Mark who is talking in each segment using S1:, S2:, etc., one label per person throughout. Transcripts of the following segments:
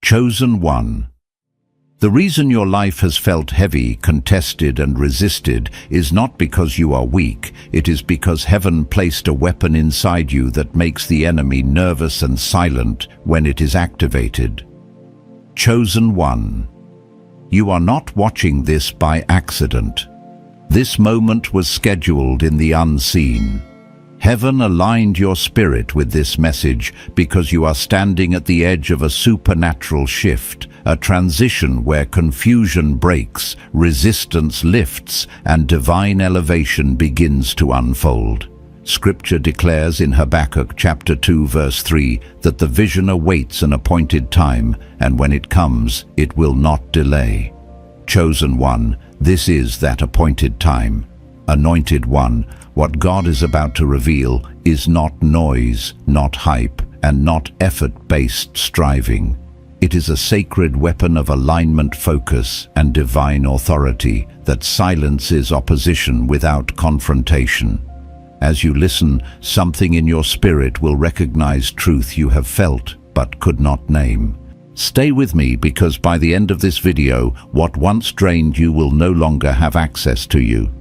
S1: Chosen one. The reason your life has felt heavy, contested and resisted is not because you are weak. It is because heaven placed a weapon inside you that makes the enemy nervous and silent when it is activated. Chosen one. You are not watching this by accident. This moment was scheduled in the unseen. Heaven aligned your spirit with this message because you are standing at the edge of a supernatural shift, a transition where confusion breaks, resistance lifts, and divine elevation begins to unfold. Scripture declares in Habakkuk chapter 2 verse 3 that the vision awaits an appointed time, and when it comes, it will not delay. Chosen one, this is that appointed time. Anointed one, what God is about to reveal is not noise, not hype, and not effort-based striving. It is a sacred weapon of alignment, focus, and divine authority that silences opposition without confrontation. As you listen, something in your spirit will recognize truth you have felt but could not name. Stay with me, because by the end of this video, what once drained you will no longer have access to you.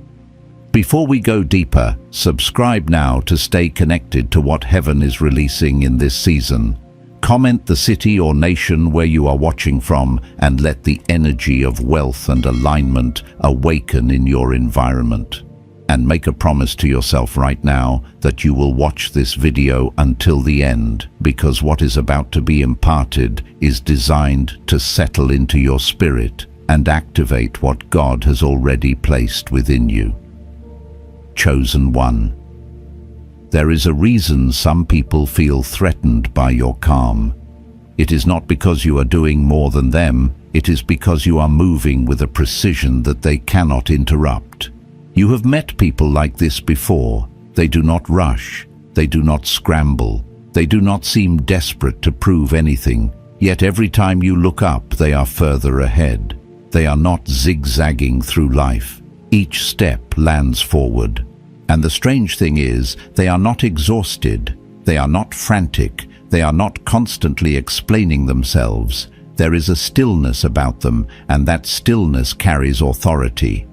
S1: Before we go deeper, subscribe now to stay connected to what heaven is releasing in this season. Comment the city or nation where you are watching from, and let the energy of wealth and alignment awaken in your environment. And make a promise to yourself right now that you will watch this video until the end, because what is about to be imparted is designed to settle into your spirit and activate what God has already placed within you. Chosen one. There is a reason some people feel threatened by your calm. It is not because you are doing more than them, it is because you are moving with a precision that they cannot interrupt. You have met people like this before. They do not rush, they do not scramble, they do not seem desperate to prove anything, yet every time you look up they are further ahead. They are not zigzagging through life. Each step lands forward. And the strange thing is, they are not exhausted, they are not frantic, they are not constantly explaining themselves. There is a stillness about them, and that stillness carries authority.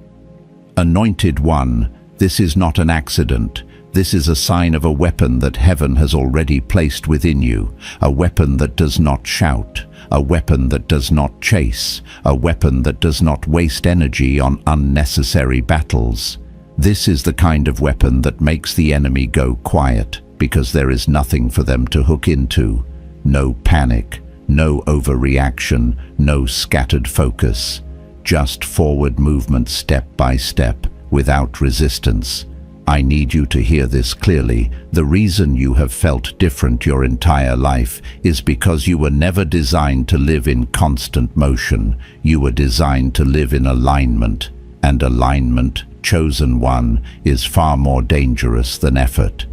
S1: Anointed one, this is not an accident. This is a sign of a weapon that heaven has already placed within you, a weapon that does not shout, a weapon that does not chase, a weapon that does not waste energy on unnecessary battles. This is the kind of weapon that makes the enemy go quiet, because there is nothing for them to hook into. No panic, no overreaction, no scattered focus. Just forward movement step by step, without resistance. I need you to hear this clearly. The reason you have felt different your entire life is because you were never designed to live in constant motion. You were designed to live in alignment. And alignment, chosen one, is far more dangerous than effort.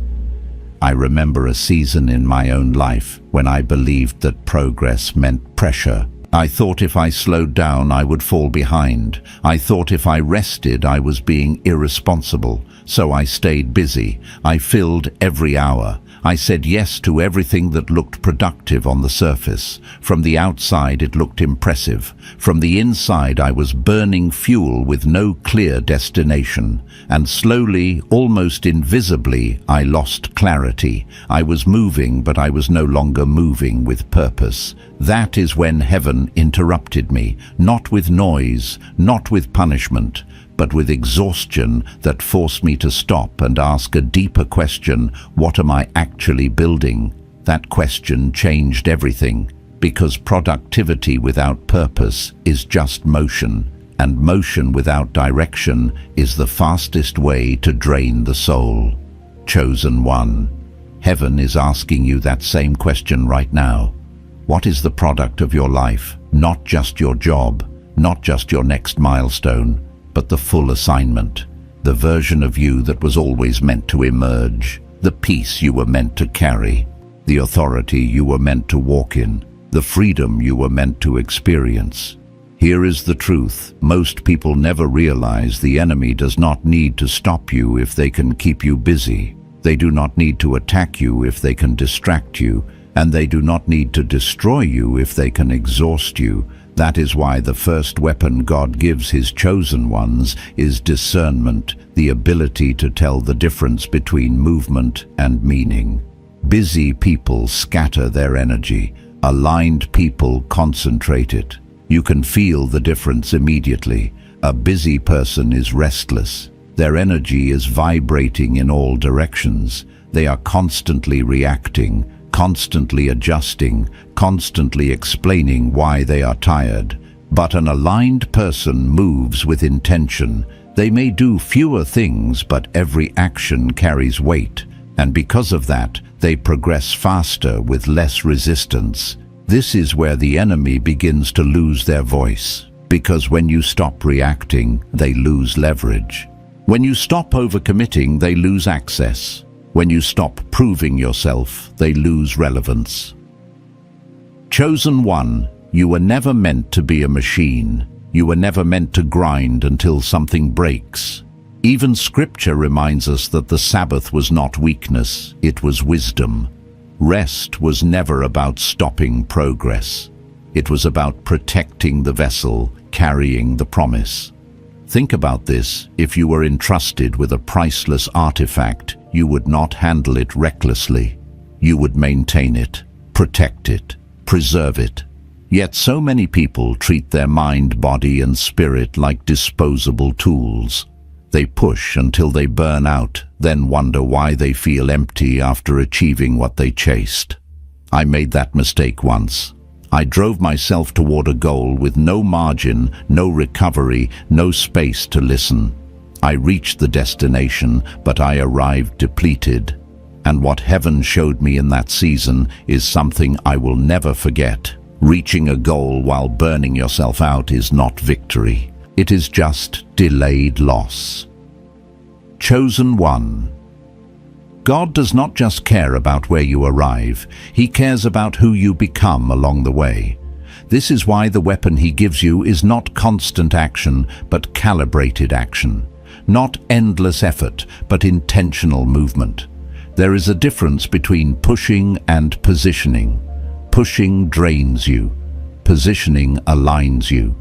S1: I remember a season in my own life when I believed that progress meant pressure. I thought if I slowed down I would fall behind. I thought if I rested I was being irresponsible. So I stayed busy. I filled every hour. I said yes to everything that looked productive on the surface. From the outside it looked impressive. From the inside I was burning fuel with no clear destination. And slowly, almost invisibly, I lost clarity. I was moving, but I was no longer moving with purpose. That is when heaven interrupted me, not with noise, not with punishment, but with exhaustion that forced me to stop and ask a deeper question: what am I actually building? That question changed everything, because productivity without purpose is just motion, and motion without direction is the fastest way to drain the soul. Chosen one, heaven is asking you that same question right now. What is the product of your life? Not just your job, not just your next milestone, but the full assignment, the version of you that was always meant to emerge, the peace you were meant to carry, the authority you were meant to walk in, the freedom you were meant to experience. Here is the truth: most people never realize the enemy does not need to stop you if they can keep you busy. They do not need to attack you if they can distract you. and they do not need to destroy you if they can exhaust you. That is why the first weapon God gives his chosen ones is discernment, the ability to tell the difference between movement and meaning. Busy people scatter their energy. Aligned people concentrate it. You can feel the difference immediately. A busy person is restless. Their energy is vibrating in all directions. They are constantly reacting, constantly adjusting, constantly explaining why they are tired. But an aligned person moves with intention. They may do fewer things, but every action carries weight, and because of that, they progress faster with less resistance. This is where the enemy begins to lose their voice, because when you stop reacting, they lose leverage. When you stop overcommitting, they lose access. When you stop proving yourself, they lose relevance. Chosen one, you were never meant to be a machine. You were never meant to grind until something breaks. Even Scripture reminds us that the Sabbath was not weakness, it was wisdom. Rest was never about stopping progress. It was about protecting the vessel, carrying the promise. Think about this. If you were entrusted with a priceless artifact, you would not handle it recklessly. You would maintain it, protect it, preserve it. Yet so many people treat their mind, body, and spirit like disposable tools. They push until they burn out, then wonder why they feel empty after achieving what they chased. I made that mistake once. I drove myself toward a goal with no margin, no recovery, no space to listen. I reached the destination, but I arrived depleted. And what heaven showed me in that season is something I will never forget. Reaching a goal while burning yourself out is not victory. It is just delayed loss. Chosen one. God does not just care about where you arrive, He cares about who you become along the way. This is why the weapon He gives you is not constant action, but calibrated action. Not endless effort, but intentional movement. There is a difference between pushing and positioning. Pushing drains you. Positioning aligns you.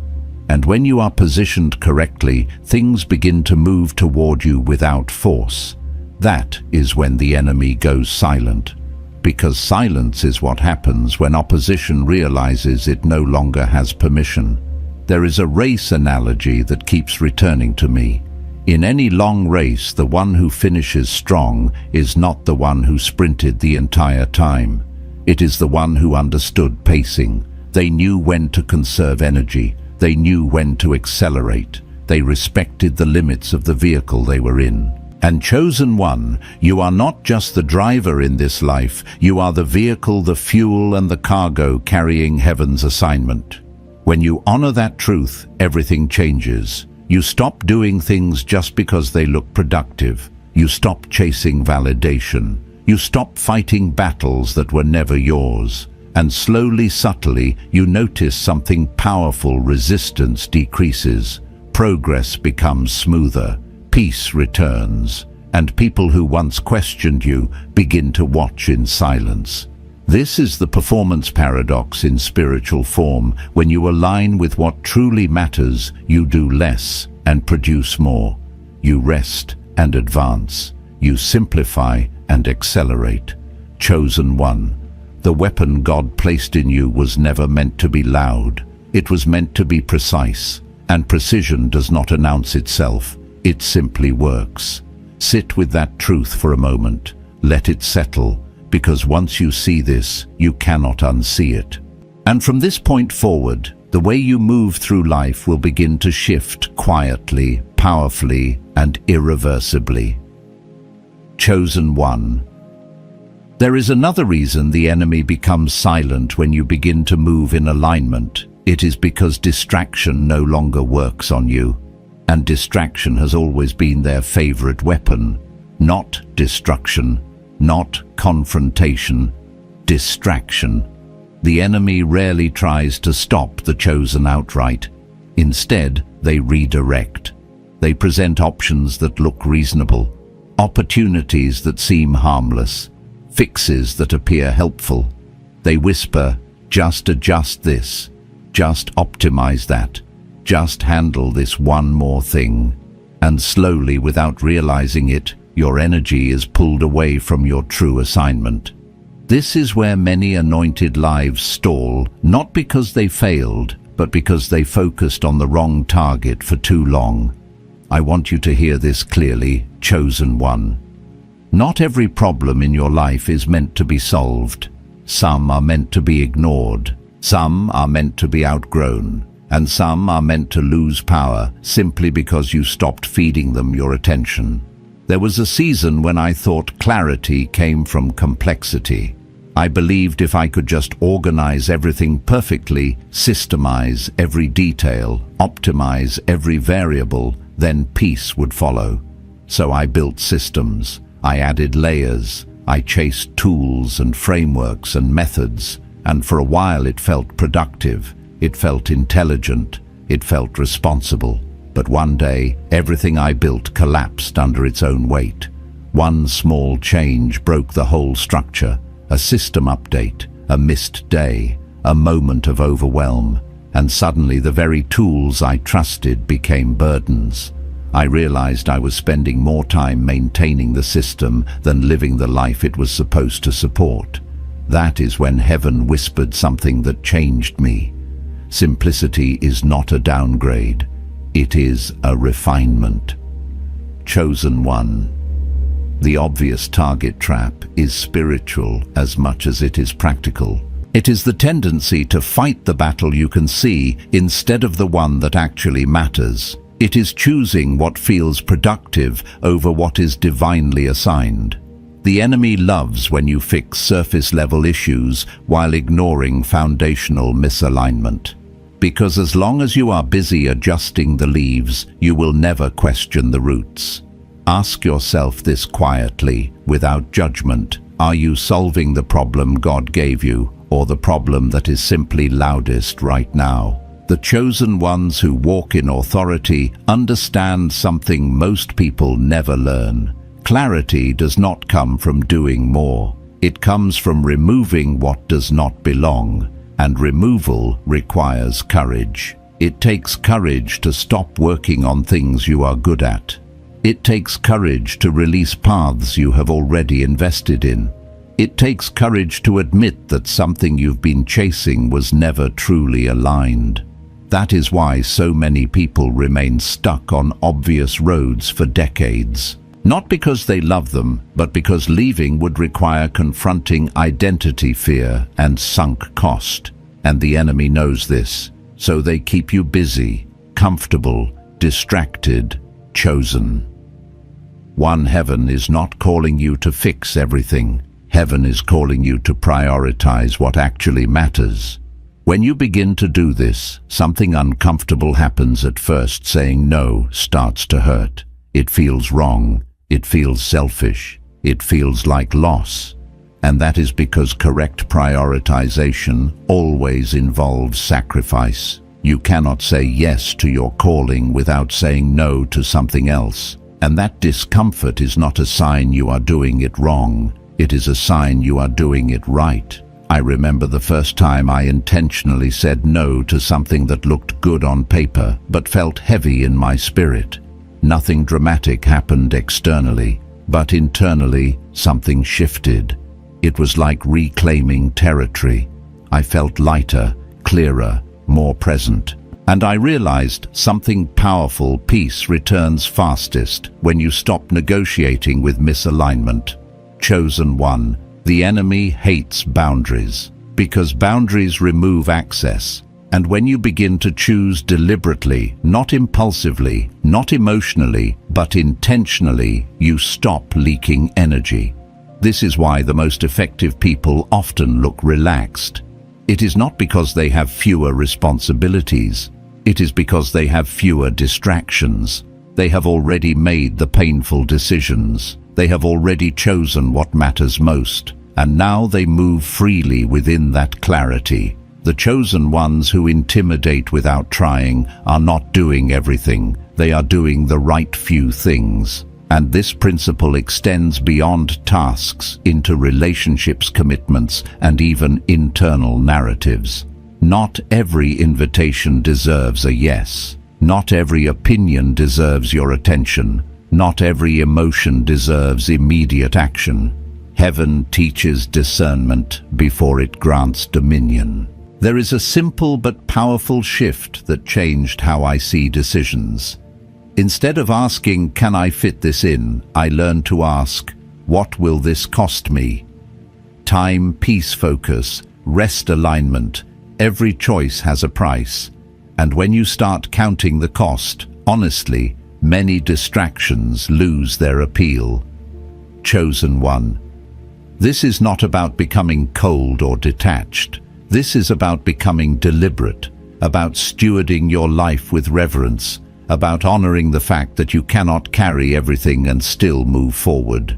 S1: And when you are positioned correctly, things begin to move toward you without force. That is when the enemy goes silent. Because silence is what happens when opposition realizes it no longer has permission. There is a race analogy that keeps returning to me. In any long race, the one who finishes strong is not the one who sprinted the entire time. It is the one who understood pacing. They knew when to conserve energy. They knew when to accelerate. They respected the limits of the vehicle they were in. And chosen one, you are not just the driver in this life, you are the vehicle, the fuel, and the cargo carrying heaven's assignment. When you honor that truth, everything changes. You stop doing things just because they look productive. You stop chasing validation. You stop fighting battles that were never yours. And slowly, subtly, you notice something powerful. Resistance decreases. Progress becomes smoother. Peace returns, and people who once questioned you begin to watch in silence. This is the performance paradox in spiritual form. When you align with what truly matters, you do less and produce more. You rest and advance. You simplify and accelerate. Chosen one. The weapon God placed in you was never meant to be loud. It was meant to be precise, and precision does not announce itself. It simply works. Sit with that truth for a moment. Let it settle, because once you see this, you cannot unsee it. And from this point forward, the way you move through life will begin to shift quietly, powerfully, and irreversibly. Chosen one. There is another reason the enemy becomes silent when you begin to move in alignment. It is because distraction no longer works on you. And distraction has always been their favorite weapon. Not destruction, not confrontation, distraction. The enemy rarely tries to stop the chosen outright. Instead, they redirect. They present options that look reasonable, opportunities that seem harmless, fixes that appear helpful. They whisper, just adjust this, just optimize that, just handle this one more thing. And slowly, without realizing it, your energy is pulled away from your true assignment. This is where many anointed lives stall, not because they failed, but because they focused on the wrong target for too long. I want you to hear this clearly, chosen one. Not every problem in your life is meant to be solved. Some are meant to be ignored, some are meant to be outgrown, and some are meant to lose power simply because you stopped feeding them your attention. There was a season when I thought clarity came from complexity. I believed if I could just organize everything perfectly, systemize every detail, optimize every variable, then peace would follow. So I built systems, I added layers, I chased tools and frameworks and methods, and for a while it felt productive, it felt intelligent, it felt responsible. But one day, everything I built collapsed under its own weight. One small change broke the whole structure, a system update, a missed day, a moment of overwhelm, and suddenly the very tools I trusted became burdens. I realized I was spending more time maintaining the system than living the life it was supposed to support. That is when heaven whispered something that changed me. Simplicity is not a downgrade. It is a refinement. Chosen one. The obvious target trap is spiritual as much as it is practical. It is the tendency to fight the battle you can see instead of the one that actually matters. It is choosing what feels productive over what is divinely assigned. The enemy loves when you fix surface-level issues while ignoring foundational misalignment. Because as long as you are busy adjusting the leaves, you will never question the roots. Ask yourself this quietly, without judgment. Are you solving the problem God gave you, or the problem that is simply loudest right now? The chosen ones who walk in authority understand something most people never learn. Clarity does not come from doing more. It comes from removing what does not belong, and removal requires courage. It takes courage to stop working on things you are good at. It takes courage to release paths you have already invested in. It takes courage to admit that something you've been chasing was never truly aligned. That is why so many people remain stuck on obvious roads for decades. Not because they love them, but because leaving would require confronting identity fear and sunk cost. And the enemy knows this, so they keep you busy, comfortable, distracted, chosen. One, heaven is not calling you to fix everything. Heaven is calling you to prioritize what actually matters. When you begin to do this, something uncomfortable happens at first. Saying no starts to hurt. It feels wrong. It feels selfish. It feels like loss. And that is because correct prioritization always involves sacrifice. You cannot say yes to your calling without saying no to something else. And that discomfort is not a sign you are doing it wrong. It is a sign you are doing it right. I remember the first time I intentionally said no to something that looked good on paper but felt heavy in my spirit. Nothing dramatic happened externally, but internally something shifted. It was like reclaiming territory. I felt lighter, clearer, more present. And I realized something powerful. Peace returns fastest when you stop negotiating with misalignment. Chosen one. The enemy hates boundaries because boundaries remove access. And when you begin to choose deliberately, not impulsively, not emotionally, but intentionally, you stop leaking energy. This is why the most effective people often look relaxed. It is not because they have fewer responsibilities. It is because they have fewer distractions. They have already made the painful decisions. They have already chosen what matters most. And now they move freely within that clarity. The chosen ones who intimidate without trying are not doing everything. They are doing the right few things. And this principle extends beyond tasks into relationships, commitments, and even internal narratives. Not every invitation deserves a yes. Not every opinion deserves your attention. Not every emotion deserves immediate action. Heaven teaches discernment before it grants dominion. There is a simple but powerful shift that changed how I see decisions. Instead of asking, "Can I fit this in?" I learned to ask, "What will this cost me?" Time, peace, focus, rest, alignment. Every choice has a price. And when you start counting the cost, honestly, many distractions lose their appeal. Chosen one. This is not about becoming cold or detached. This is about becoming deliberate, about stewarding your life with reverence, about honoring the fact that you cannot carry everything and still move forward.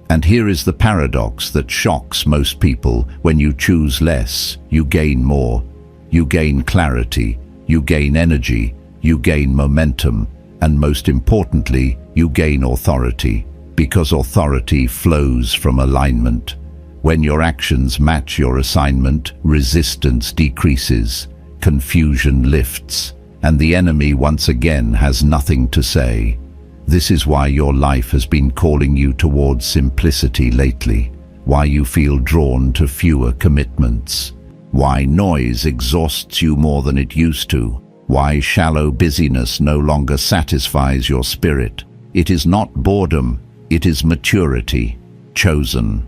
S1: And here is the paradox that shocks most people. When you choose less, you gain more. You gain clarity, you gain energy, you gain momentum, and most importantly, you gain authority, because authority flows from alignment. When your actions match your assignment, resistance decreases, confusion lifts, and the enemy once again has nothing to say. This is why your life has been calling you towards simplicity lately, why you feel drawn to fewer commitments, why noise exhausts you more than it used to, why shallow busyness no longer satisfies your spirit. It is not boredom, it is maturity. Chosen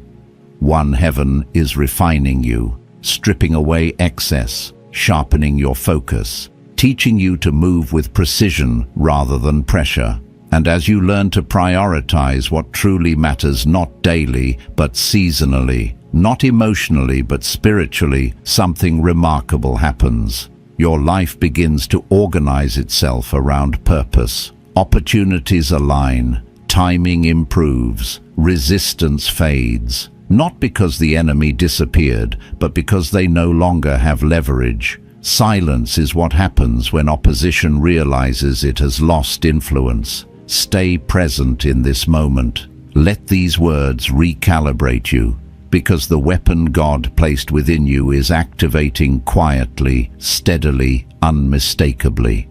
S1: one, heaven is refining you, stripping away excess, sharpening your focus, teaching you to move with precision rather than pressure. And as you learn to prioritize what truly matters, not daily, but seasonally, not emotionally, but spiritually, something remarkable happens. Your life begins to organize itself around purpose. Opportunities align, timing improves, resistance fades. Not because the enemy disappeared, but because they no longer have leverage. Silence is what happens when opposition realizes it has lost influence. Stay present in this moment. Let these words recalibrate you, because the weapon God placed within you is activating quietly, steadily, unmistakably.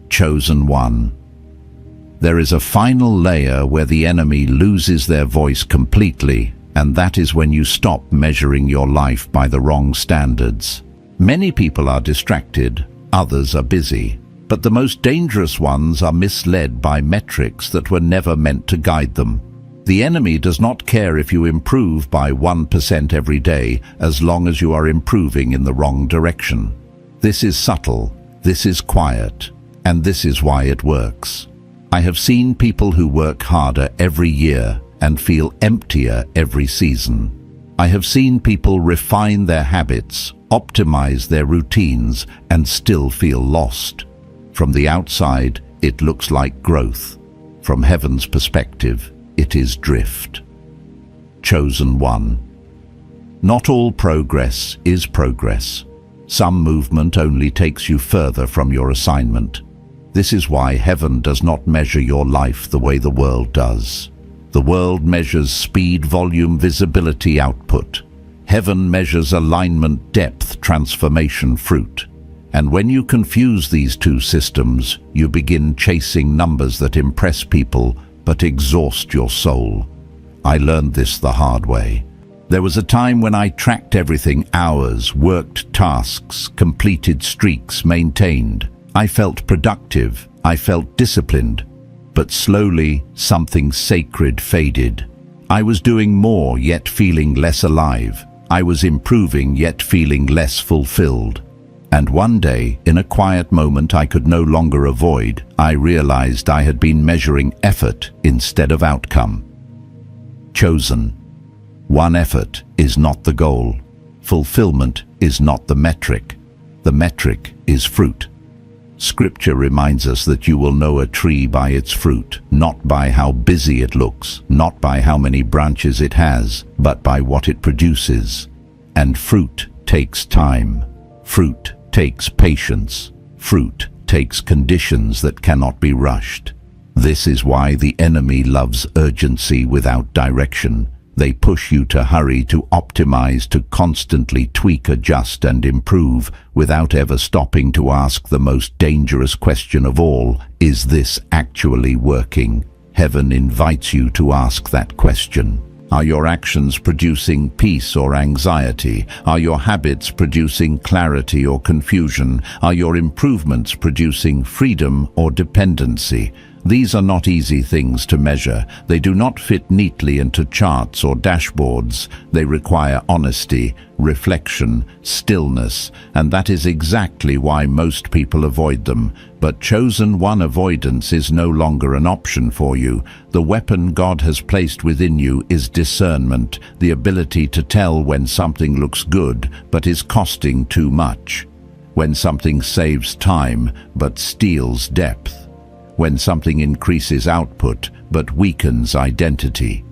S1: Chosen one. There is a final layer where the enemy loses their voice completely, and that is when you stop measuring your life by the wrong standards. Many people are distracted, others are busy, but the most dangerous ones are misled by metrics that were never meant to guide them. The enemy does not care if you improve by 1% every day, as long as you are improving in the wrong direction. This is subtle, this is quiet, and this is why it works. I have seen people who work harder every year and feel emptier every season. I have seen people refine their habits, optimize their routines, and still feel lost. From the outside, it looks like growth. From heaven's perspective, it is drift. Chosen one. Not all progress is progress. Some movement only takes you further from your assignment. This is why heaven does not measure your life the way the world does. The world measures speed, volume, visibility, output. Heaven measures alignment, depth, transformation, fruit. And when you confuse these two systems, you begin chasing numbers that impress people but exhaust your soul. I learned this the hard way. There was a time when I tracked everything: hours, worked tasks, completed streaks, maintained. I felt productive, I felt disciplined. But slowly, something sacred faded. I was doing more, yet feeling less alive. I was improving, yet feeling less fulfilled. And one day, in a quiet moment I could no longer avoid, I realized I had been measuring effort instead of outcome. Chosen. One, effort is not the goal. Fulfillment is not the metric. The metric is fruit. Scripture reminds us that you will know a tree by its fruit, not by how busy it looks, not by how many branches it has, but by what it produces. And fruit takes time. Fruit takes patience. Fruit takes conditions that cannot be rushed. This is why the enemy loves urgency without direction. They push you to hurry, to optimize, to constantly tweak, adjust, and improve, without ever stopping to ask the most dangerous question of all: is this actually working? Heaven invites you to ask that question. Are your actions producing peace or anxiety? Are your habits producing clarity or confusion? Are your improvements producing freedom or dependency? These are not easy things to measure. They do not fit neatly into charts or dashboards. They require honesty, reflection, stillness, and that is exactly why most people avoid them. But chosen one, avoidance is no longer an option for you. The weapon God has placed within you is discernment, the ability to tell when something looks good but is costing too much, when something saves time but steals depth, when something increases output but weakens identity.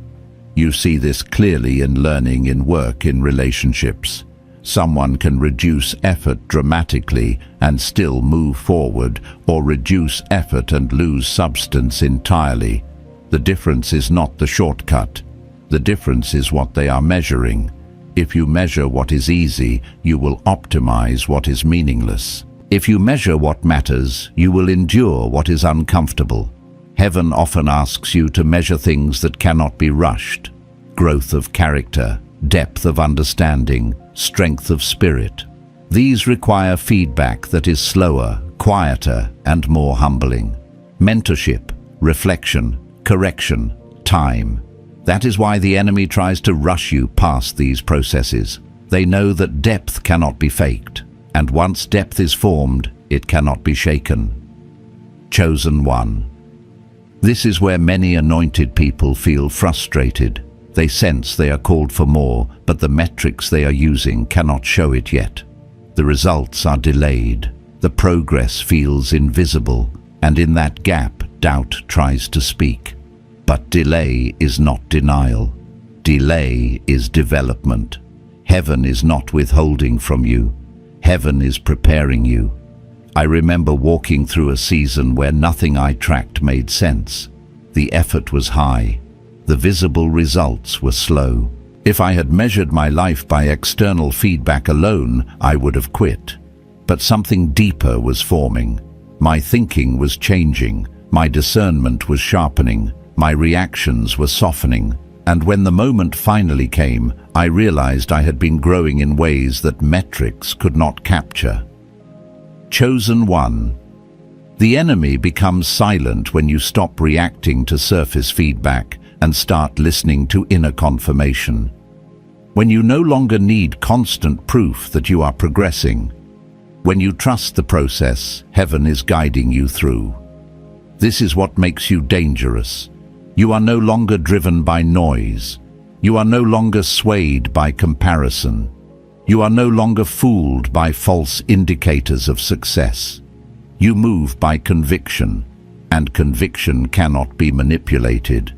S1: You see this clearly in learning, in work, in relationships. Someone can reduce effort dramatically and still move forward, or reduce effort and lose substance entirely. The difference is not the shortcut. The difference is what they are measuring. If you measure what is easy, you will optimize what is meaningless. If you measure what matters, you will endure what is uncomfortable. Heaven often asks you to measure things that cannot be rushed: growth of character, depth of understanding, strength of spirit. These require feedback that is slower, quieter, and more humbling. Mentorship, reflection, correction, time. That is why the enemy tries to rush you past these processes. They know that depth cannot be faked, and once depth is formed, it cannot be shaken. Chosen one. This is where many anointed people feel frustrated. They sense they are called for more, but the metrics they are using cannot show it yet. The results are delayed. The progress feels invisible, and in that gap, doubt tries to speak. But delay is not denial. Delay is development. Heaven is not withholding from you. Heaven is preparing you. I remember walking through a season where nothing I tracked made sense. The effort was high. The visible results were slow. If I had measured my life by external feedback alone, I would have quit. But something deeper was forming. My thinking was changing. My discernment was sharpening. My reactions were softening. And when the moment finally came, I realized I had been growing in ways that metrics could not capture. Chosen one. The enemy becomes silent when you stop reacting to surface feedback and start listening to inner confirmation. When you no longer need constant proof that you are progressing. When you trust the process, heaven is guiding you through. This is what makes you dangerous. You are no longer driven by noise. You are no longer swayed by comparison. You are no longer fooled by false indicators of success. You move by conviction, and conviction cannot be manipulated.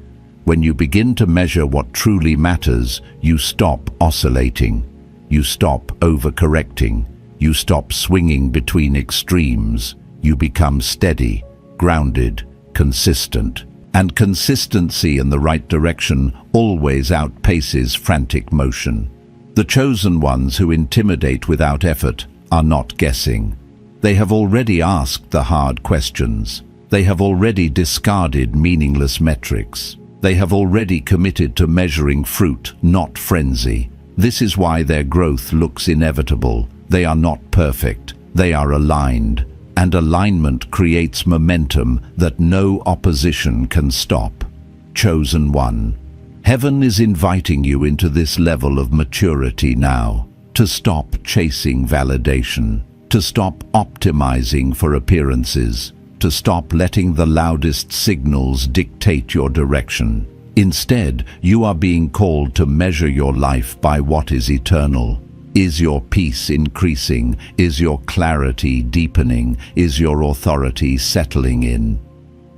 S1: When you begin to measure what truly matters, you stop oscillating. You stop overcorrecting. You stop swinging between extremes. You become steady, grounded, consistent. And consistency in the right direction always outpaces frantic motion. The chosen ones who intimidate without effort are not guessing. They have already asked the hard questions. They have already discarded meaningless metrics. They have already committed to measuring fruit, not frenzy. This is why their growth looks inevitable. They are not perfect. They are aligned. And alignment creates momentum that no opposition can stop. Chosen one. Heaven is inviting you into this level of maturity now, to stop chasing validation, to stop optimizing for appearances, to stop letting the loudest signals dictate your direction. Instead, you are being called to measure your life by what is eternal. Is your peace increasing? Is your clarity deepening? Is your authority settling in?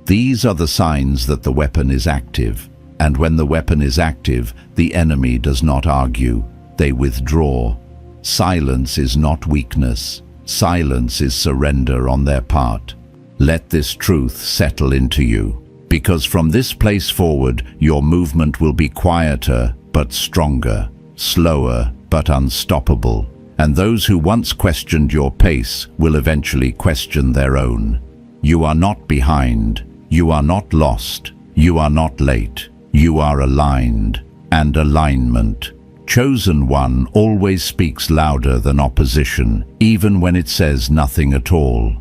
S1: These are the signs that the weapon is active. And when the weapon is active, the enemy does not argue. They withdraw. Silence is not weakness. Silence is surrender on their part. Let this truth settle into you. Because from this place forward, your movement will be quieter but stronger, slower but unstoppable. And those who once questioned your pace will eventually question their own. You are not behind. You are not lost. You are not late. You are aligned. And alignment. Chosen one always speaks louder than opposition, even when it says nothing at all.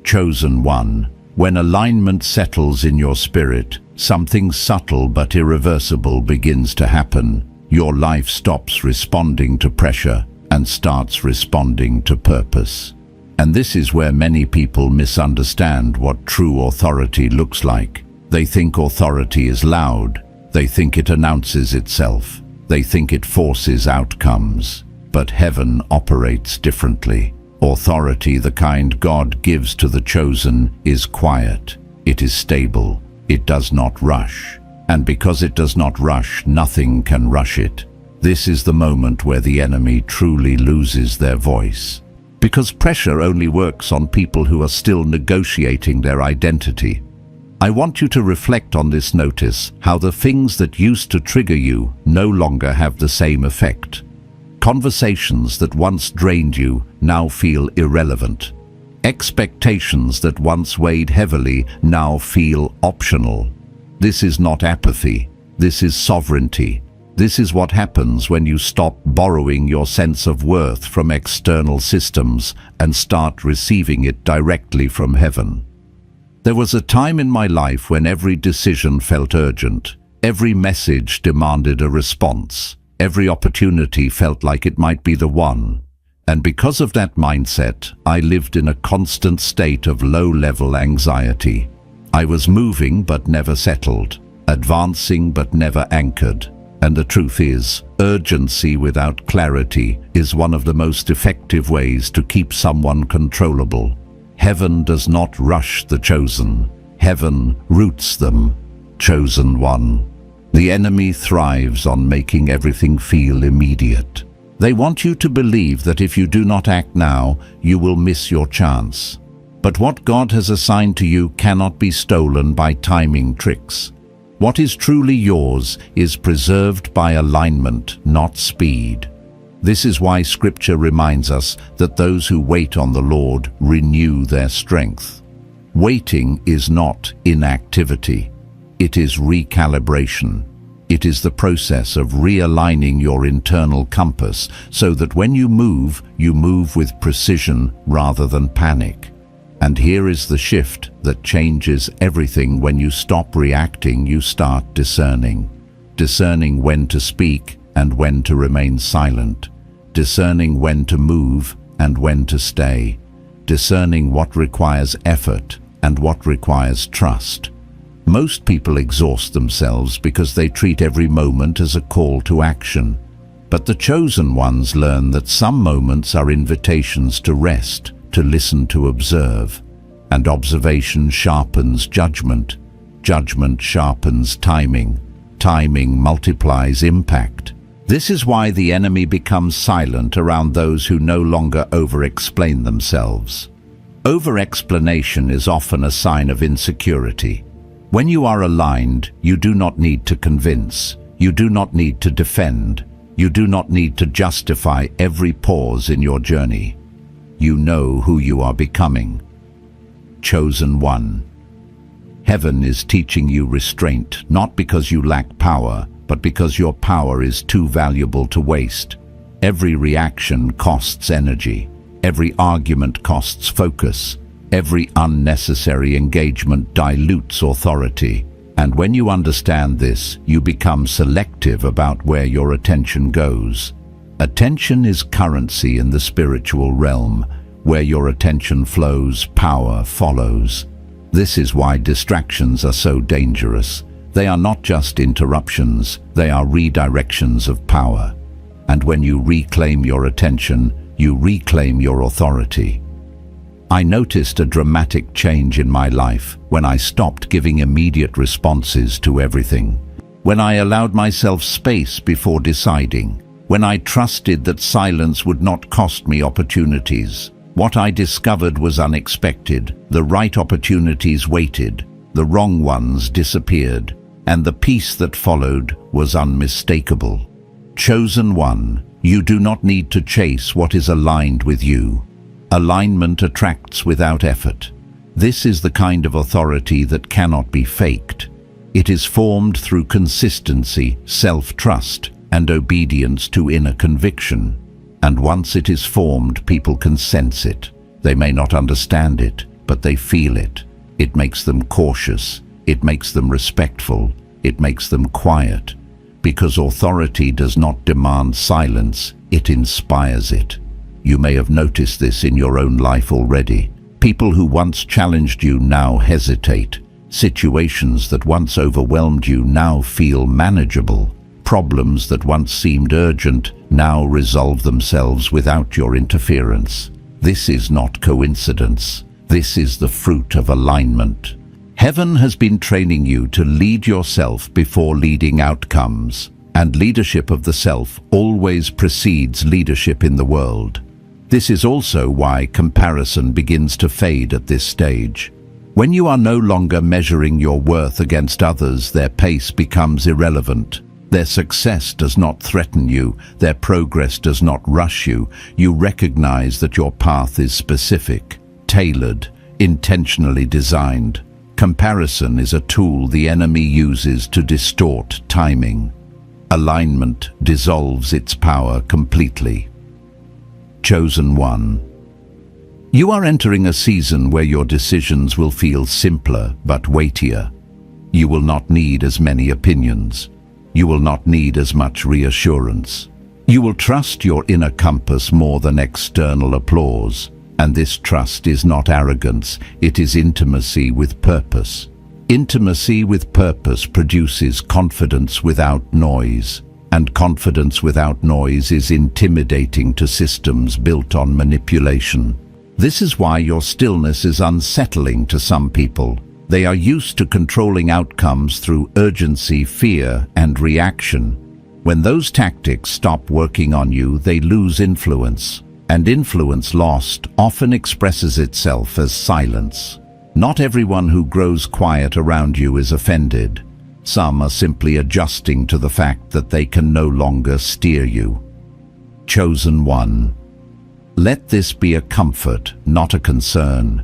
S1: Chosen one. When alignment settles in your spirit, something subtle but irreversible begins to happen. Your life stops responding to pressure and starts responding to purpose. And this is where many people misunderstand what true authority looks like. They think authority is loud. They think it announces itself. They think it forces outcomes. But heaven operates differently. Authority, the kind God gives to the chosen, is quiet. It is stable. It does not rush. And because it does not rush, nothing can rush it. This is the moment where the enemy truly loses their voice. Because pressure only works on people who are still negotiating their identity. I want you to reflect on this. Notice how the things that used to trigger you no longer have the same effect. Conversations that once drained you now feel irrelevant. Expectations that once weighed heavily now feel optional. This is not apathy. This is sovereignty. This is what happens when you stop borrowing your sense of worth from external systems and start receiving it directly from heaven. There was a time in my life when every decision felt urgent. Every message demanded a response. Every opportunity felt like it might be the one. And because of that mindset, I lived in a constant state of low-level anxiety. I was moving but never settled, advancing but never anchored. And the truth is, urgency without clarity is one of the most effective ways to keep someone controllable. Heaven does not rush the chosen. Heaven roots them. Chosen one. The enemy thrives on making everything feel immediate. They want you to believe that if you do not act now, you will miss your chance. But what God has assigned to you cannot be stolen by timing tricks. What is truly yours is preserved by alignment, not speed. This is why Scripture reminds us that those who wait on the Lord renew their strength. Waiting is not inactivity. It is recalibration. It is the process of realigning your internal compass so that when you move with precision rather than panic. And here is the shift that changes everything. When you stop reacting, you start discerning. Discerning when to speak and when to remain silent. Discerning when to move and when to stay. Discerning what requires effort and what requires trust. Most people exhaust themselves because they treat every moment as a call to action. But the chosen ones learn that some moments are invitations to rest, to listen, to observe. And observation sharpens judgment. Judgment sharpens timing. Timing multiplies impact. This is why the enemy becomes silent around those who no longer over-explain themselves. Over-explanation is often a sign of insecurity. When you are aligned, you do not need to convince. You do not need to defend. You do not need to justify every pause in your journey. You know who you are becoming. Chosen one. Heaven is teaching you restraint, not because you lack power, but because your power is too valuable to waste. Every reaction costs energy. Every argument costs focus. Every unnecessary engagement dilutes authority. And when you understand this, you become selective about where your attention goes. Attention is currency in the spiritual realm. Where your attention flows, power follows. This is why distractions are so dangerous. They are not just interruptions, they are redirections of power. And when you reclaim your attention, you reclaim your authority. I noticed a dramatic change in my life when I stopped giving immediate responses to everything. When I allowed myself space before deciding. When I trusted that silence would not cost me opportunities. What I discovered was unexpected. The right opportunities waited. the wrong ones disappeared, and the peace that followed was unmistakable. Chosen one, you do not need to chase what is aligned with you. Alignment attracts without effort. This is the kind of authority that cannot be faked. It is formed through consistency, self-trust, and obedience to inner conviction. And once it is formed, people can sense it. They may not understand it, but they feel it. It makes them cautious. It makes them respectful. It makes them quiet. Because authority does not demand silence, it inspires it. You may have noticed this in your own life already. People who once challenged you now hesitate. Situations that once overwhelmed you now feel manageable. Problems that once seemed urgent now resolve themselves without your interference. This is not coincidence. This is the fruit of alignment. Heaven has been training you to lead yourself before leading outcomes, and leadership of the self always precedes leadership in the world. This is also why comparison begins to fade at this stage. When you are no longer measuring your worth against others, their pace becomes irrelevant. Their success does not threaten you, their progress does not rush you. You recognize that your path is specific, tailored, intentionally designed. Comparison is a tool the enemy uses to distort timing. Alignment dissolves its power completely. Chosen one. You are entering a season where your decisions will feel simpler but weightier. You will not need as many opinions. You will not need as much reassurance. You will trust your inner compass more than external applause. And this trust is not arrogance, it is intimacy with purpose. Intimacy with purpose produces confidence without noise, and confidence without noise is intimidating to systems built on manipulation. This is why your stillness is unsettling to some people. They are used to controlling outcomes through urgency, fear, and reaction. When those tactics stop working on you, they lose influence. And influence lost often expresses itself as silence. Not everyone who grows quiet around you is offended. Some are simply adjusting to the fact that they can no longer steer you. Chosen one. Let this be a comfort, not a concern.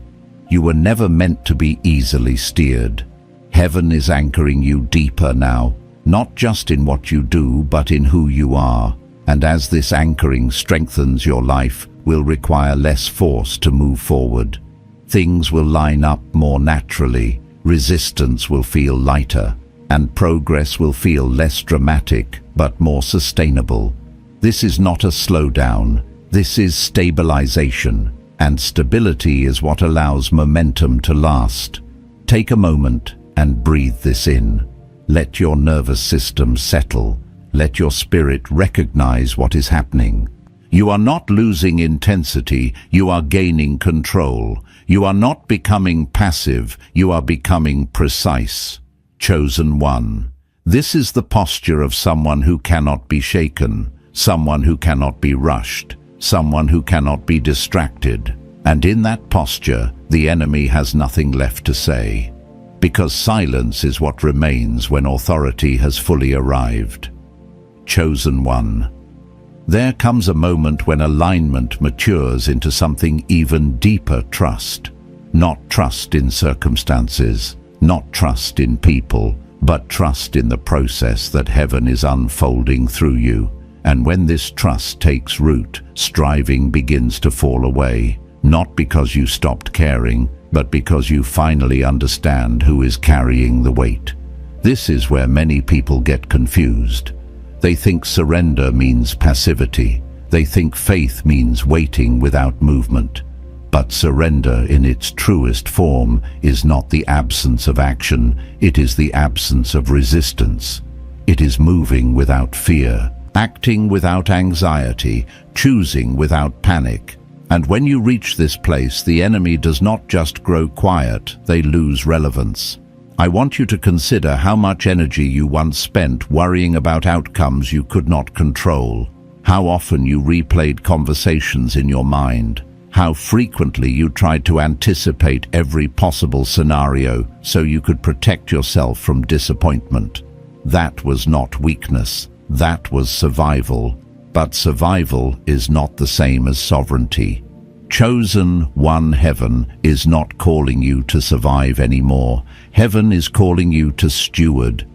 S1: You were never meant to be easily steered. Heaven is anchoring you deeper now, not just in what you do, but in who you are. And as this anchoring strengthens your life, will require less force to move forward. Things will line up more naturally, resistance will feel lighter, and progress will feel less dramatic but more sustainable. This is not a slowdown, this is stabilization, and stability is what allows momentum to last. Take a moment and breathe this in. Let your nervous system settle. Let your spirit recognize what is happening. You are not losing intensity, you are gaining control. You are not becoming passive, you are becoming precise. Chosen one. This is the posture of someone who cannot be shaken, someone who cannot be rushed, someone who cannot be distracted. And in that posture, the enemy has nothing left to say. Because silence is what remains when authority has fully arrived. Chosen one. There comes a moment when alignment matures into something even deeper: trust. Not trust in circumstances, not trust in people, but trust in the process that heaven is unfolding through you. And when this trust takes root, striving begins to fall away, not because you stopped caring, but because you finally understand who is carrying the weight. This is where many people get confused. They think surrender means passivity. They think faith means waiting without movement. But surrender in its truest form is not the absence of action, it is the absence of resistance. It is moving without fear, acting without anxiety, choosing without panic. And when you reach this place, the enemy does not just grow quiet, they lose relevance. I want you to consider how much energy you once spent worrying about outcomes you could not control. How often you replayed conversations in your mind, How frequently you tried to anticipate every possible scenario so you could protect yourself from disappointment. That was not weakness, that was survival. But survival is not the same as sovereignty. Chosen one, heaven is not calling you to survive anymore. Heaven is calling you to steward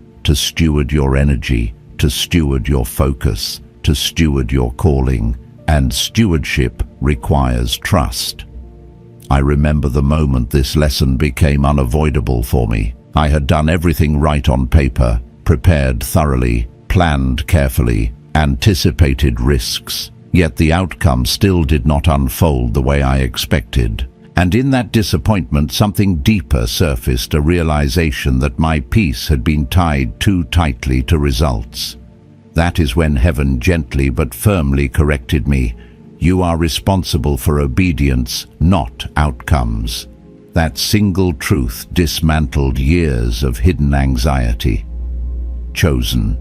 S1: your energy, to steward your focus, to steward your calling. And stewardship requires trust. I remember the moment this lesson became unavoidable for me. I had done everything right on paper, prepared thoroughly, planned carefully, anticipated risks, yet the outcome still did not unfold the way I expected. And in that disappointment, something deeper surfaced, a realization that my peace had been tied too tightly to results. That is when heaven gently but firmly corrected me. You are responsible for obedience, not outcomes. That single truth dismantled years of hidden anxiety. Chosen.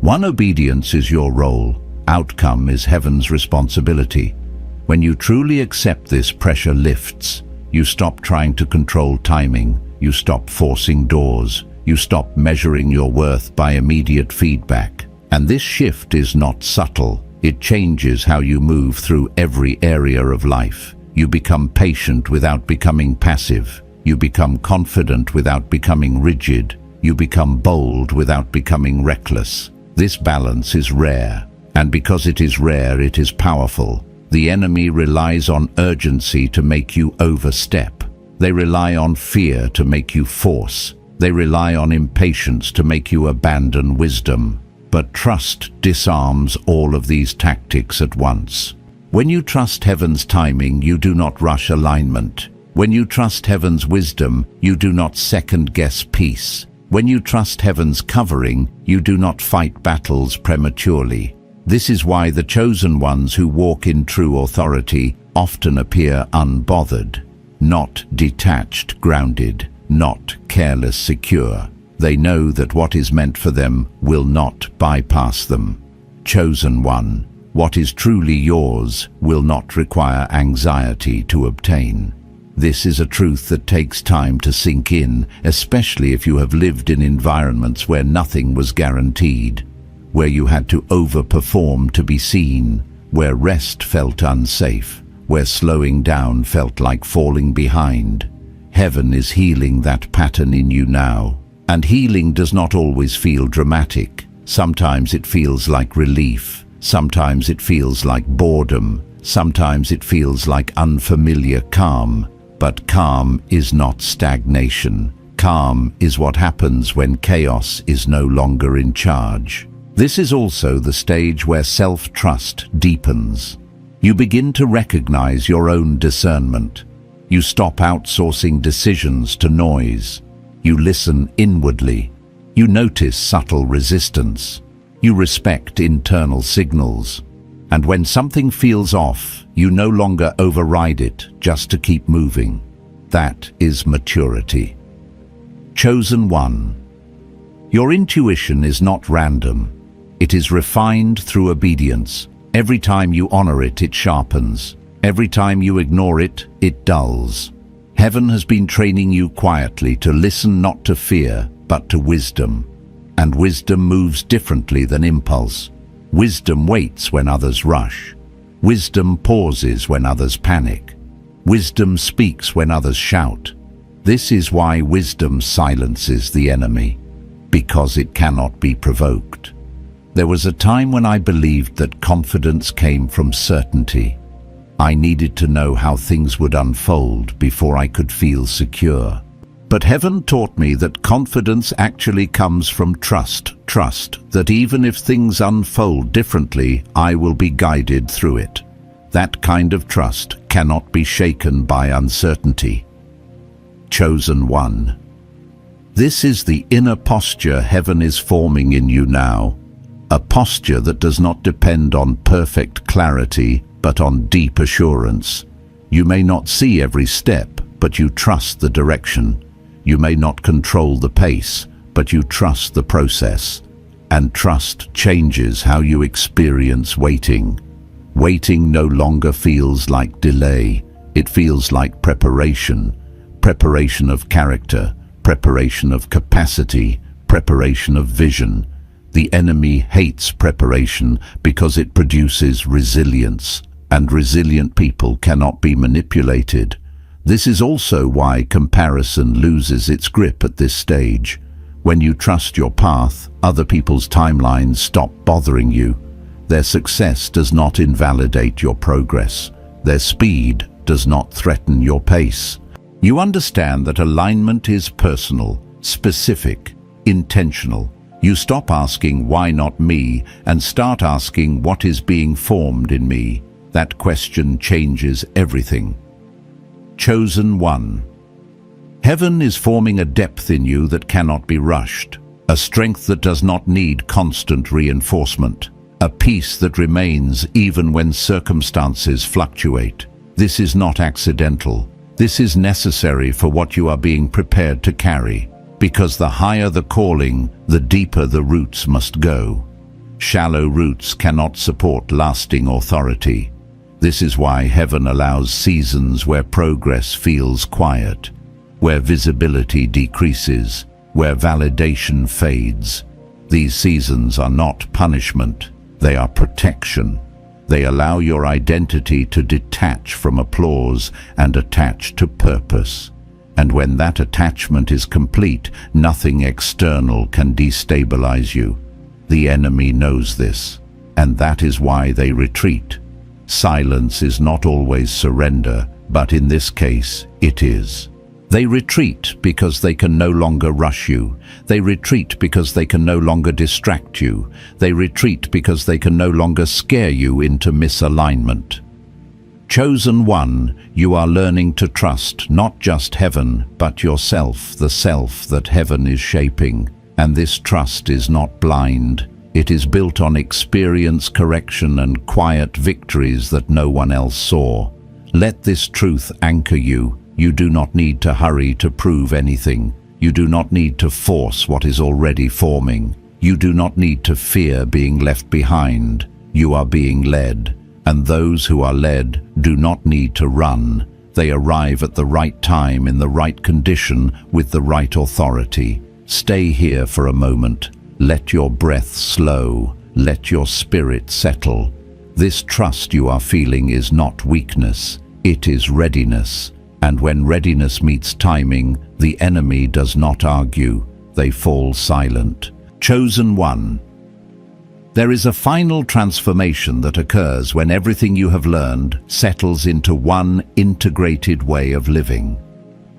S1: One, obedience is your role, outcome is heaven's responsibility. When you truly accept this, pressure lifts. You stop trying to control timing, you stop forcing doors, you stop measuring your worth by immediate feedback. And this shift is not subtle. It changes how you move through every area of life. You become patient without becoming passive. You become confident without becoming rigid. You become bold without becoming reckless. This balance is rare. And because it is rare, it is powerful. The enemy relies on urgency to make you overstep. They rely on fear to make you force. They rely on impatience to make you abandon wisdom. But trust disarms all of these tactics at once. When you trust heaven's timing, you do not rush alignment. When you trust heaven's wisdom, you do not second-guess peace. When you trust heaven's covering, you do not fight battles prematurely. This is why the chosen ones who walk in true authority often appear unbothered, not detached, grounded, not careless, secure. They know that what is meant for them will not bypass them. Chosen one, what is truly yours will not require anxiety to obtain. This is a truth that takes time to sink in, especially if you have lived in environments where nothing was guaranteed, where you had to overperform to be seen, where rest felt unsafe, where slowing down felt like falling behind. Heaven is healing that pattern in you now. And healing does not always feel dramatic. Sometimes it feels like relief. Sometimes it feels like boredom. Sometimes it feels like unfamiliar calm. But calm is not stagnation. Calm is what happens when chaos is no longer in charge. This is also the stage where self-trust deepens. You begin to recognize your own discernment. You stop outsourcing decisions to noise. You listen inwardly. You notice subtle resistance. You respect internal signals. And when something feels off, you no longer override it just to keep moving. That is maturity. Chosen one. Your intuition is not random. It is refined through obedience. Every time you honor it, it sharpens. Every time you ignore it, it dulls. Heaven has been training you quietly to listen not to fear, but to wisdom. And wisdom moves differently than impulse. Wisdom waits when others rush. Wisdom pauses when others panic. Wisdom speaks when others shout. This is why wisdom silences the enemy, because it cannot be provoked. There was a time when I believed that confidence came from certainty. I needed to know how things would unfold before I could feel secure. But heaven taught me that confidence actually comes from trust. Trust that even if things unfold differently, I will be guided through it. That kind of trust cannot be shaken by uncertainty. Chosen one. This is the inner posture heaven is forming in you now. A posture that does not depend on perfect clarity, but on deep assurance. You may not see every step, but you trust the direction. You may not control the pace, but you trust the process. And trust changes how you experience waiting. Waiting no longer feels like delay. It feels like preparation. Preparation of character, preparation of capacity, preparation of vision. The enemy hates preparation because it produces resilience, and resilient people cannot be manipulated. This is also why comparison loses its grip at this stage. When you trust your path, other people's timelines stop bothering you. Their success does not invalidate your progress. Their speed does not threaten your pace. You understand that alignment is personal, specific, intentional. You stop asking, why not me, and start asking, what is being formed in me? That question changes everything. Chosen one. Heaven is forming a depth in you that cannot be rushed, a strength that does not need constant reinforcement, a peace that remains even when circumstances fluctuate. This is not accidental. This is necessary for what you are being prepared to carry, because the higher the calling, the deeper the roots must go. Shallow roots cannot support lasting authority. This is why heaven allows seasons where progress feels quiet, where visibility decreases, where validation fades. These seasons are not punishment, they are protection. They allow your identity to detach from applause and attach to purpose. And when that attachment is complete, nothing external can destabilize you. The enemy knows this, and that is why they retreat. Silence is not always surrender, but in this case, it is. They retreat because they can no longer rush you. They retreat because they can no longer distract you. They retreat because they can no longer scare you into misalignment. Chosen one, you are learning to trust not just heaven, but yourself, the self that heaven is shaping. And this trust is not blind. It is built on experience, correction, and quiet victories that no one else saw. Let this truth anchor you. You do not need to hurry to prove anything. You do not need to force what is already forming. You do not need to fear being left behind. You are being led, and those who are led do not need to run. They arrive at the right time, in the right condition, with the right authority. Stay here for a moment. Let your breath slow. Let your spirit settle. This trust you are feeling is not weakness. It is readiness. And when readiness meets timing, the enemy does not argue. They fall silent. Chosen one. There is a final transformation that occurs when everything you have learned settles into one integrated way of living.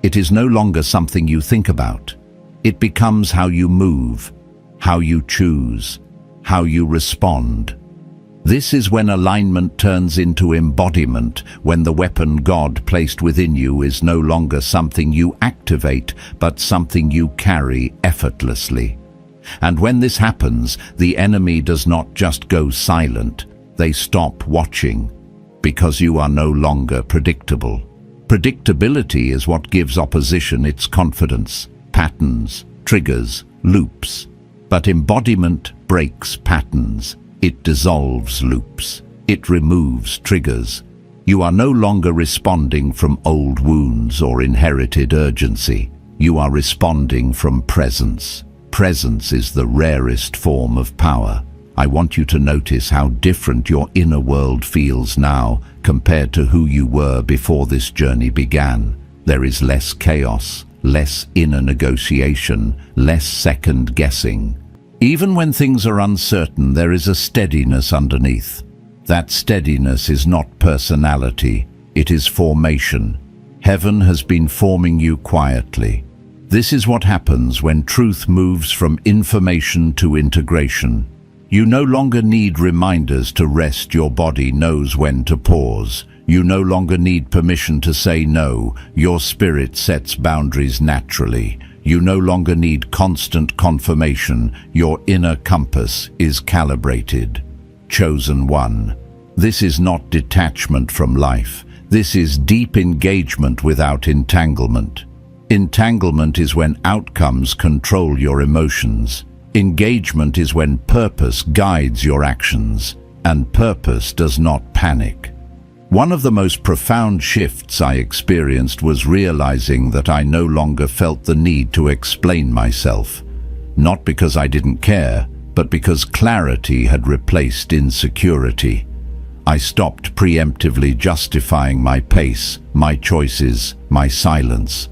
S1: It is no longer something you think about. It becomes how you move, how you choose, how you respond. This is when alignment turns into embodiment, when the weapon God placed within you is no longer something you activate, but something you carry effortlessly. And when this happens, the enemy does not just go silent. They stop watching, because you are no longer predictable. Predictability is what gives opposition its confidence, patterns, triggers, loops. But embodiment breaks patterns. It dissolves loops. It removes triggers. You are no longer responding from old wounds or inherited urgency. You are responding from presence. Presence is the rarest form of power. I want you to notice how different your inner world feels now compared to who you were before this journey began. There is less chaos, less inner negotiation, less second guessing. Even when things are uncertain, there is a steadiness underneath. That steadiness is not personality, it is formation. Heaven has been forming you quietly. This is what happens when truth moves from information to integration. You no longer need reminders to rest. Your body knows when to pause. You no longer need permission to say no. Your spirit sets boundaries naturally. You no longer need constant confirmation. Your inner compass is calibrated. Chosen one. This is not detachment from life. This is deep engagement without entanglement. Entanglement is when outcomes control your emotions. Engagement is when purpose guides your actions. and purpose does not panic. One of the most profound shifts I experienced was realizing that I no longer felt the need to explain myself, not because I didn't care, but because clarity had replaced insecurity. I stopped preemptively justifying my pace, my choices, my silence.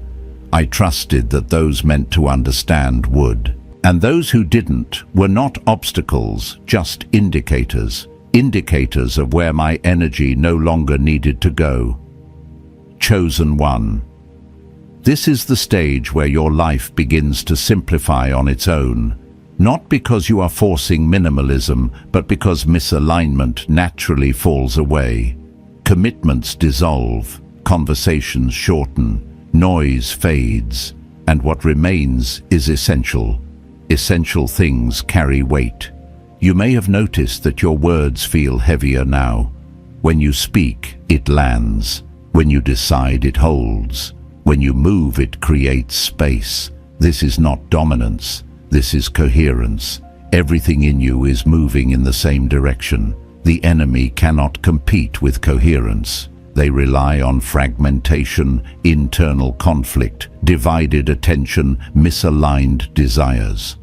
S1: I trusted that those meant to understand would. And those who didn't were not obstacles, just indicators. Indicators of where my energy no longer needed to go. Chosen one. This is the stage where your life begins to simplify on its own, not because you are forcing minimalism, but because misalignment naturally falls away. Commitments dissolve, conversations shorten, noise fades, and what remains is essential. Essential things carry weight. You may have noticed that your words feel heavier now. When you speak, it lands. When you decide, it holds. When you move, it creates space. This is not dominance. This is coherence. Everything in you is moving in the same direction. The enemy cannot compete with coherence. They rely on fragmentation, internal conflict, divided attention, misaligned desires.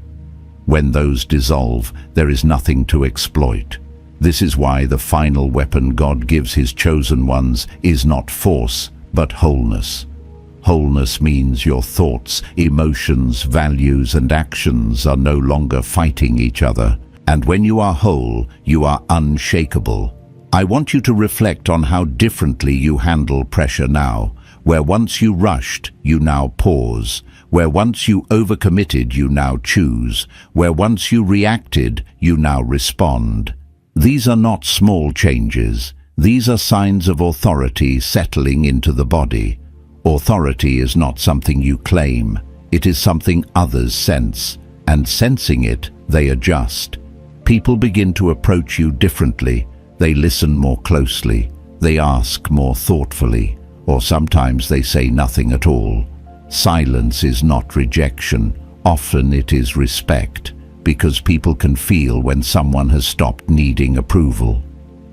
S1: When those dissolve, there is nothing to exploit. This is why the final weapon God gives his chosen ones is not force, but wholeness. Wholeness means your thoughts, emotions, values, and actions are no longer fighting each other. And when you are whole, you are unshakable. I want you to reflect on how differently you handle pressure now. Where once you rushed, you now pause. Where once you overcommitted, you now choose. Where once you reacted, you now respond. These are not small changes. These are signs of authority settling into the body. Authority is not something you claim. It is something others sense. And sensing it, they adjust. People begin to approach you differently. They listen more closely. They ask more thoughtfully. Or sometimes they say nothing at all. Silence is not rejection. Often it is respect, because people can feel when someone has stopped needing approval.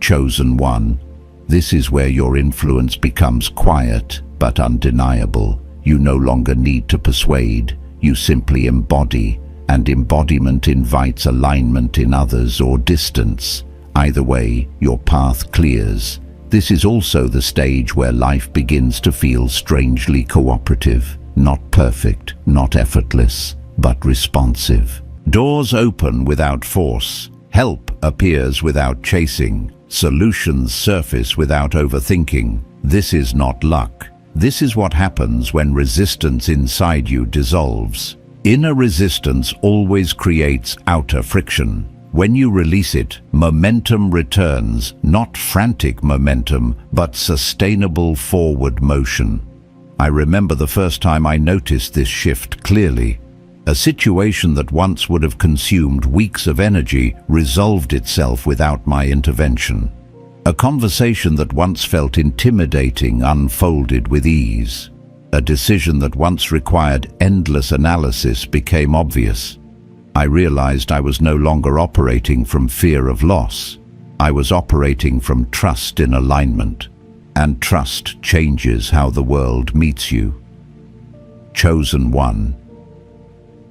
S1: Chosen one. This is where your influence becomes quiet but undeniable. You no longer need to persuade. You simply embody, and embodiment invites alignment in others or distance. Either way, your path clears. This is also the stage where life begins to feel strangely cooperative. Not perfect, not effortless, but responsive. Doors open without force. Help appears without chasing. Solutions surface without overthinking. This is not luck. This is what happens when resistance inside you dissolves. Inner resistance always creates outer friction. When you release it, momentum returns, not frantic momentum, but sustainable forward motion. I remember the first time I noticed this shift clearly. A situation that once would have consumed weeks of energy resolved itself without my intervention. A conversation that once felt intimidating unfolded with ease. A decision that once required endless analysis became obvious. I realized I was no longer operating from fear of loss. I was operating from trust in alignment. And trust changes how the world meets you. Chosen one.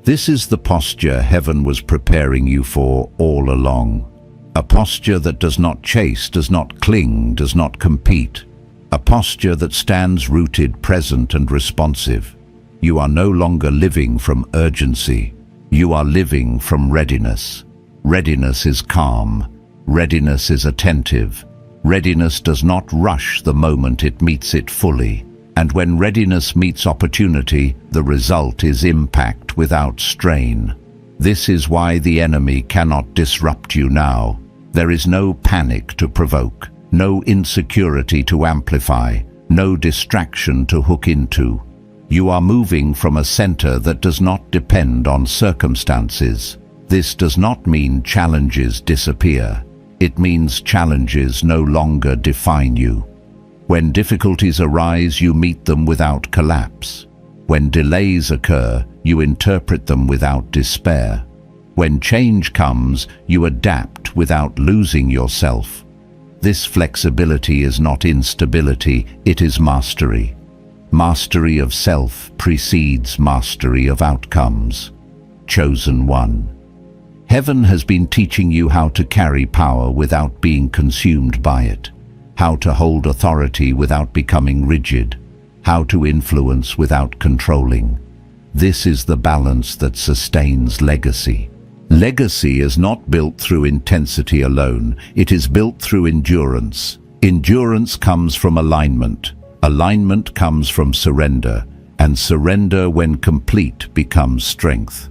S1: This is the posture heaven was preparing you for all along. A posture that does not chase, does not cling, does not compete. A posture that stands rooted, present, and responsive. You are no longer living from urgency. You are living from readiness. Readiness is calm. Readiness is attentive. Readiness does not rush the moment it meets it fully. And when readiness meets opportunity, the result is impact without strain. This is why the enemy cannot disrupt you now. There is no panic to provoke, no insecurity to amplify, no distraction to hook into. You are moving from a center that does not depend on circumstances. This does not mean challenges disappear. It means challenges no longer define you. When difficulties arise, you meet them without collapse. When delays occur, you interpret them without despair. When change comes, you adapt without losing yourself. This flexibility is not instability, it is mastery. Mastery of self precedes mastery of outcomes. Chosen one. Heaven has been teaching you how to carry power without being consumed by it, how to hold authority without becoming rigid, how to influence without controlling. This is the balance that sustains legacy. Legacy is not built through intensity alone, it is built through endurance. Endurance comes from alignment. Alignment comes from surrender, and surrender, when complete, becomes strength.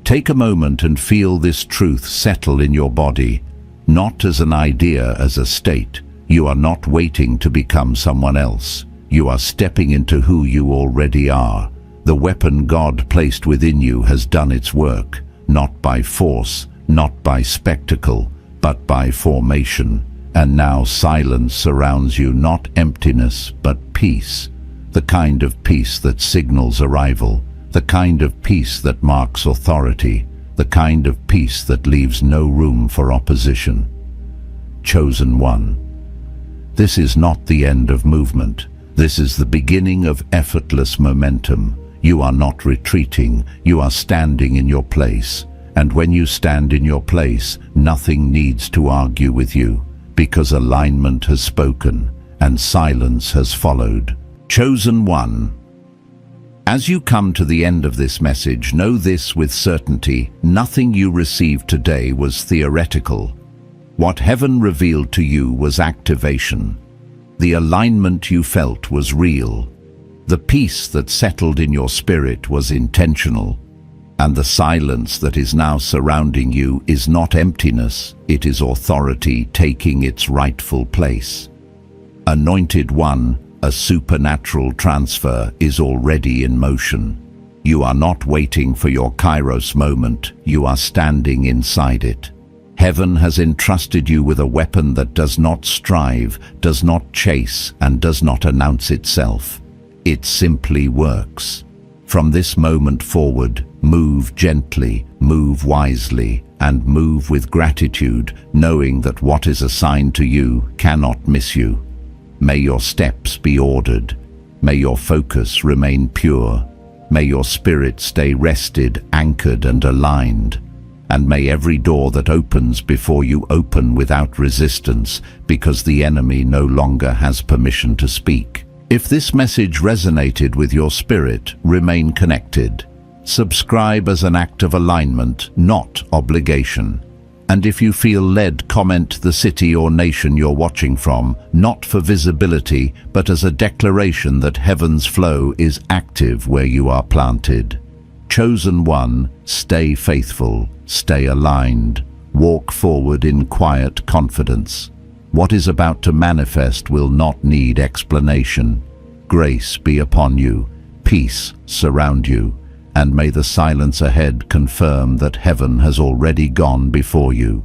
S1: Take a moment and feel this truth settle in your body, not as an idea, as a state. You are not waiting to become someone else. You are stepping into who you already are. The weapon God placed within you has done its work, not by force, not by spectacle, but by formation. And now silence surrounds you, not emptiness, but peace. The kind of peace that signals arrival, the kind of peace that marks authority, the kind of peace that leaves no room for opposition. Chosen one. This is not the end of movement. This is the beginning of effortless momentum. You are not retreating, you are standing in your place. And when you stand in your place, nothing needs to argue with you, because alignment has spoken and silence has followed. Chosen one. As you come to the end of this message, know this with certainty: nothing you received today was theoretical. What heaven revealed to you was activation. The alignment you felt was real. The peace that settled in your spirit was intentional. And the silence that is now surrounding you is not emptiness, it is authority taking its rightful place. Anointed one, a supernatural transfer is already in motion. You are not waiting for your Kairos moment, you are standing inside it. Heaven has entrusted you with a weapon that does not strive, does not chase, and does not announce itself. It simply works. From this moment forward, move gently, move wisely, and move with gratitude, knowing that what is assigned to you cannot miss you. May your steps be ordered. May your focus remain pure. May your spirit stay rested, anchored, and aligned. And may every door that opens before you open without resistance, because the enemy no longer has permission to speak. If this message resonated with your spirit, remain connected. Subscribe as an act of alignment, not obligation. And if you feel led, comment the city or nation you're watching from, not for visibility, but as a declaration that heaven's flow is active where you are planted. Chosen one, stay faithful, stay aligned, walk forward in quiet confidence. What is about to manifest will not need explanation. Grace be upon you, peace surround you, and may the silence ahead confirm that heaven has already gone before you.